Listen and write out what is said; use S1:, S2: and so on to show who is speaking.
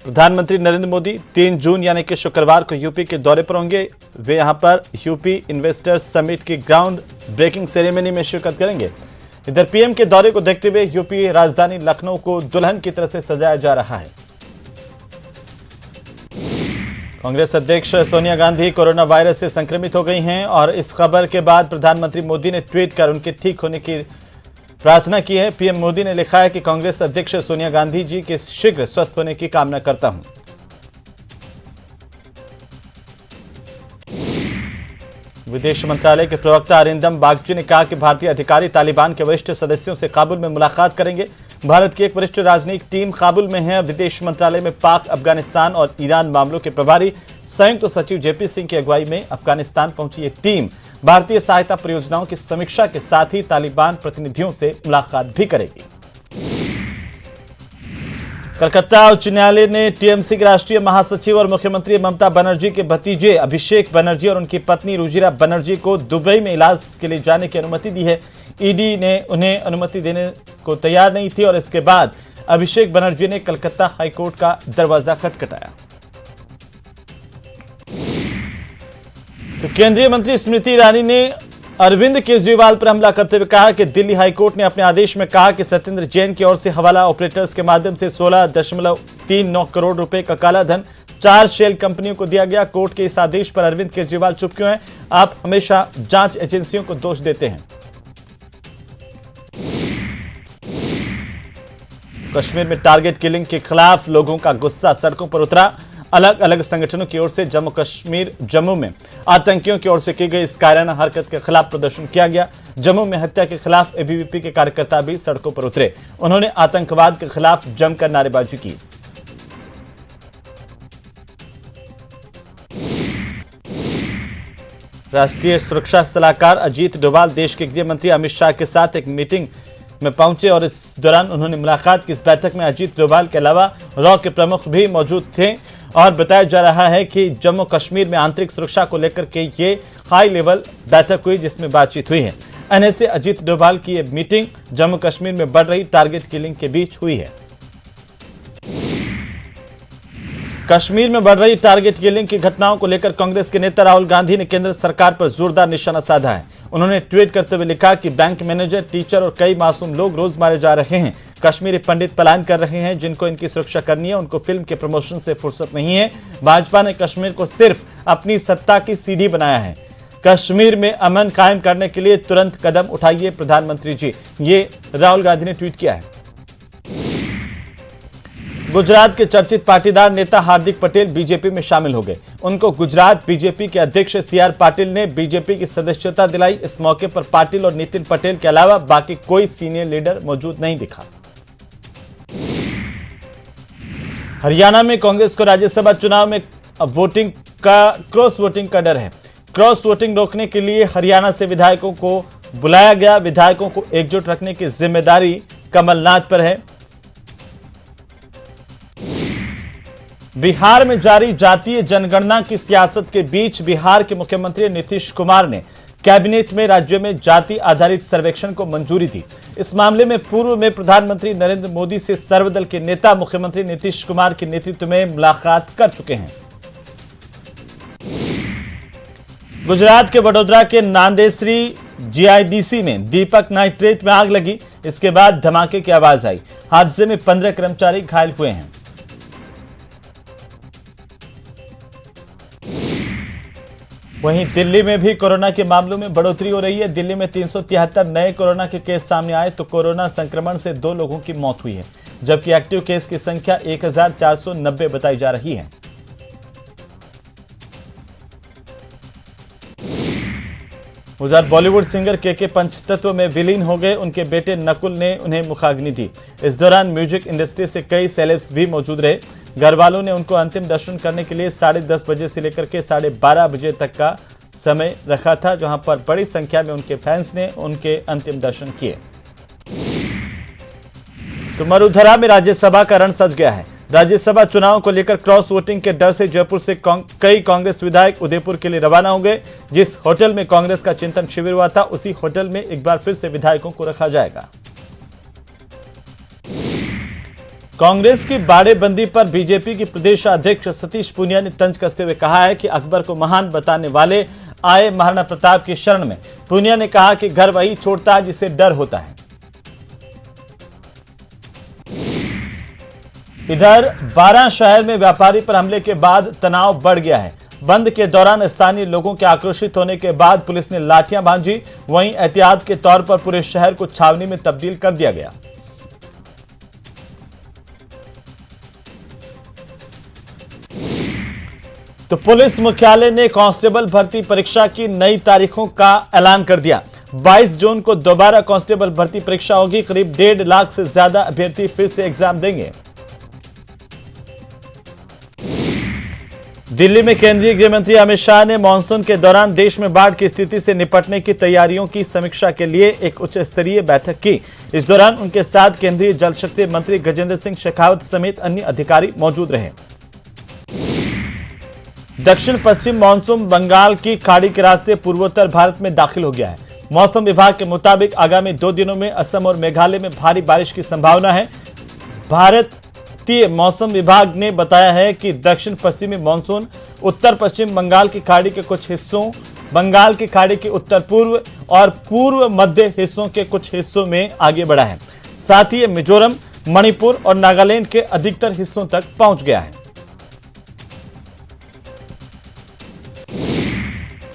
S1: प्रधानमंत्री नरेंद्र मोदी 3 जून यानी कि शुक्रवार को यूपी के दौरे पर होंगे। वे यहां पर यूपी इन्वेस्टर्स समिट की ग्राउंड ब्रेकिंग सेरेमनी में शिरकत करेंगे। इधर पीएम के दौरे को देखते हुए यूपी राजधानी लखनऊ को दुल्हन की तरह से सजाया जा रहा है। कांग्रेस अध्यक्ष सोनिया गांधी कोरोना वायरस से संक्रमित हो गई हैं और इस खबर के बाद प्रधानमंत्री मोदी ने ट्वीट कर उनके ठीक होने की प्रार्थना की है। पीएम मोदी ने लिखा है कि कांग्रेस अध्यक्ष सोनिया गांधी जी के शीघ्र स्वस्थ होने की कामना करता हूं। विदेश मंत्रालय के प्रवक्ता अरिंदम बागची ने कहा कि भारतीय अधिकारी तालिबान के वरिष्ठ सदस्यों से काबुल में मुलाकात करेंगे। भारत की एक वरिष्ठ राजनयिक टीम काबुल में है। विदेश मंत्रालय में पाक, अफगानिस्तान और ईरान मामलों के प्रभारी संयुक्त सचिव जेपी सिंह की अगुवाई में अफगानिस्तान पहुंची ये टीम भारतीय सहायता परियोजनाओं की समीक्षा के साथ ही तालिबान प्रतिनिधियों से मुलाकात भी करेगी। कलकत्ता उच्च न्यायालय ने टीएमसी के राष्ट्रीय महासचिव और मुख्यमंत्री ममता बनर्जी के भतीजे अभिषेक बनर्जी और उनकी पत्नी रुजिरा बनर्जी को दुबई में इलाज के लिए जाने की अनुमति दी है। ईडी ने उन्हें अनुमति देने को तैयार नहीं थी और इसके बाद अभिषेक बनर्जी ने कलकत्ता हाईकोर्ट का दरवाजा खटखटाया। तो केंद्रीय मंत्री स्मृति ईरानी ने अरविंद केजरीवाल पर हमला करते हुए कहा कि दिल्ली हाईकोर्ट ने अपने आदेश में कहा कि सत्येंद्र जैन की ओर से हवाला ऑपरेटर्स के माध्यम से 16.39 करोड़ रुपए का काला धन 4 शेल कंपनियों को दिया गया। कोर्ट के इस आदेश पर अरविंद केजरीवाल चुप क्यों हैं? आप हमेशा जांच एजेंसियों को दोष देते हैं। कश्मीर में टारगेट किलिंग के खिलाफ लोगों का गुस्सा सड़कों पर उतरा। अलग अलग संगठनों की ओर से जम्मू में आतंकियों की ओर से की गई इस कायराना हरकत के खिलाफ प्रदर्शन किया गया। जम्मू में हत्या के खिलाफ एबीवीपी के कार्यकर्ता भी सड़कों पर उतरे। उन्होंने आतंकवाद के खिलाफ जमकर नारेबाजी की। राष्ट्रीय सुरक्षा सलाहकार अजीत डोभाल देश के गृह मंत्री अमित शाह के साथ एक मीटिंग में पहुंचे और इस दौरान उन्होंने मुलाकात की। इस बैठक में अजीत डोभाल के अलावा रॉ के प्रमुख भी मौजूद थे और बताया जा रहा है कि जम्मू कश्मीर में आंतरिक सुरक्षा को लेकर के ये हाई लेवल बैठक हुई जिसमें बातचीत हुई है। एनएसए अजीत डोभाल की ये मीटिंग जम्मू कश्मीर में बढ़ रही टारगेट किलिंग के बीच हुई है। कश्मीर में बढ़ रही टारगेट किलिंग की घटनाओं को लेकर कांग्रेस के नेता राहुल गांधी ने केंद्र सरकार पर जोरदार निशाना साधा है। उन्होंने ट्वीट करते हुए लिखा कि बैंक मैनेजर, टीचर और कई मासूम लोग रोज मारे जा रहे हैं। कश्मीरी पंडित पलायन कर रहे हैं। जिनको इनकी सुरक्षा करनी है उनको फिल्म के प्रमोशन से फुर्सत नहीं है। भाजपा ने कश्मीर को सिर्फ अपनी सत्ता की सीढ़ी बनाया है। कश्मीर में अमन कायम करने के लिए तुरंत कदम उठाइए प्रधानमंत्री जी, ये राहुल गांधी ने ट्वीट किया है। गुजरात के चर्चित पाटीदार नेता हार्दिक पटेल बीजेपी में शामिल हो गए। उनको गुजरात बीजेपी के अध्यक्ष सीआर पाटिल ने बीजेपी की सदस्यता दिलाई। इस मौके पर पाटिल और नितिन पटेल के अलावा बाकी कोई सीनियर लीडर मौजूद नहीं दिखा। हरियाणा में कांग्रेस को राज्यसभा चुनाव में वोटिंग का क्रॉस वोटिंग का डर है। क्रॉस वोटिंग रोकने के लिए हरियाणा से विधायकों को बुलाया गया। विधायकों को एकजुट रखने की जिम्मेदारी कमलनाथ पर है। बिहार में जारी जातीय जनगणना की सियासत के बीच बिहार के मुख्यमंत्री नीतीश कुमार ने कैबिनेट में राज्य में जाति आधारित सर्वेक्षण को मंजूरी दी। इस मामले में पूर्व में प्रधानमंत्री नरेंद्र मोदी से सर्वदल के नेता मुख्यमंत्री नीतीश कुमार के नेतृत्व में मुलाकात कर चुके हैं। गुजरात के वडोदरा के नांदेसरी जीआईडीसी में दीपक नाइट्रेट में आग लगी। इसके बाद धमाके की आवाज आई। हादसे में 15 कर्मचारी घायल हुए हैं। वहीं दिल्ली में भी कोरोना के मामलों में बढ़ोतरी हो रही है। दिल्ली में 373 नए कोरोना के केस सामने आए तो कोरोना संक्रमण से 2 लोगों की मौत हुई है, जबकि एक्टिव केस की संख्या 1490 बताई जा रही है। उधर बॉलीवुड सिंगर के पंचतत्व में विलीन हो गए। उनके बेटे नकुल ने उन्हें मुखाग्नि दी। इस दौरान म्यूजिक इंडस्ट्री से कई सेलेब्स भी मौजूद रहे। घर वालों ने उनको अंतिम दर्शन करने के लिए 10:30 बजे से लेकर के 12:30 बजे तक का समय रखा था, जहां पर बड़ी संख्या में उनके फैंस ने उनके अंतिम दर्शन किए। तो मरुधरा में राज्यसभा का रण सज गया है। राज्यसभा चुनाव को लेकर क्रॉस वोटिंग के डर से जयपुर से कई कांग्रेस विधायक उदयपुर के लिए रवाना हो गए। जिस होटल में कांग्रेस का चिंतन शिविर हुआ था, उसी होटल में एक बार फिर से विधायकों को रखा जाएगा। कांग्रेस की बाड़ेबंदी पर बीजेपी की प्रदेश अध्यक्ष सतीश पूनिया ने तंज कसते हुए कहा है कि अकबर को महान बताने वाले आए महाराणा प्रताप की शरण में। पूनिया ने कहा कि घर वही छोड़ता है जिसे डर होता है। इधर 12 शहर में व्यापारी पर हमले के बाद तनाव बढ़ गया है। बंद के दौरान स्थानीय लोगों के आक्रोशित होने के बाद पुलिस ने लाठियां भांजी। वहीं एहतियात के तौर पर पूरे शहर को छावनी में तब्दील कर दिया गया। तो पुलिस मुख्यालय ने कांस्टेबल भर्ती परीक्षा की नई तारीखों का ऐलान कर दिया। 22 जून को दोबारा कांस्टेबल भर्ती परीक्षा होगी। करीब 1.5 लाख से ज्यादा अभ्यर्थी फिर से एग्जाम देंगे। दिल्ली में केंद्रीय गृह मंत्री अमित शाह ने मानसून के दौरान देश में बाढ़ की स्थिति से निपटने की तैयारियों की समीक्षा के लिए एक उच्च स्तरीय बैठक की। इस दौरान उनके साथ केंद्रीय जल शक्ति मंत्री गजेंद्र सिंह शेखावत समेत अन्य अधिकारी मौजूद रहे। दक्षिण पश्चिम मानसून बंगाल की खाड़ी के रास्ते पूर्वोत्तर भारत में दाखिल हो गया है। मौसम विभाग के मुताबिक आगामी 2 दिनों में असम और मेघालय में भारी बारिश की संभावना है। भारतीय मौसम विभाग ने बताया है कि दक्षिण पश्चिमी मानसून उत्तर पश्चिम बंगाल की खाड़ी के कुछ हिस्सों, बंगाल की खाड़ी के उत्तर पूर्व और पूर्व मध्य हिस्सों के कुछ हिस्सों में आगे बढ़ा है। साथ ही मिजोरम, मणिपुर और नागालैंड के अधिकतर हिस्सों तक पहुंच गया है।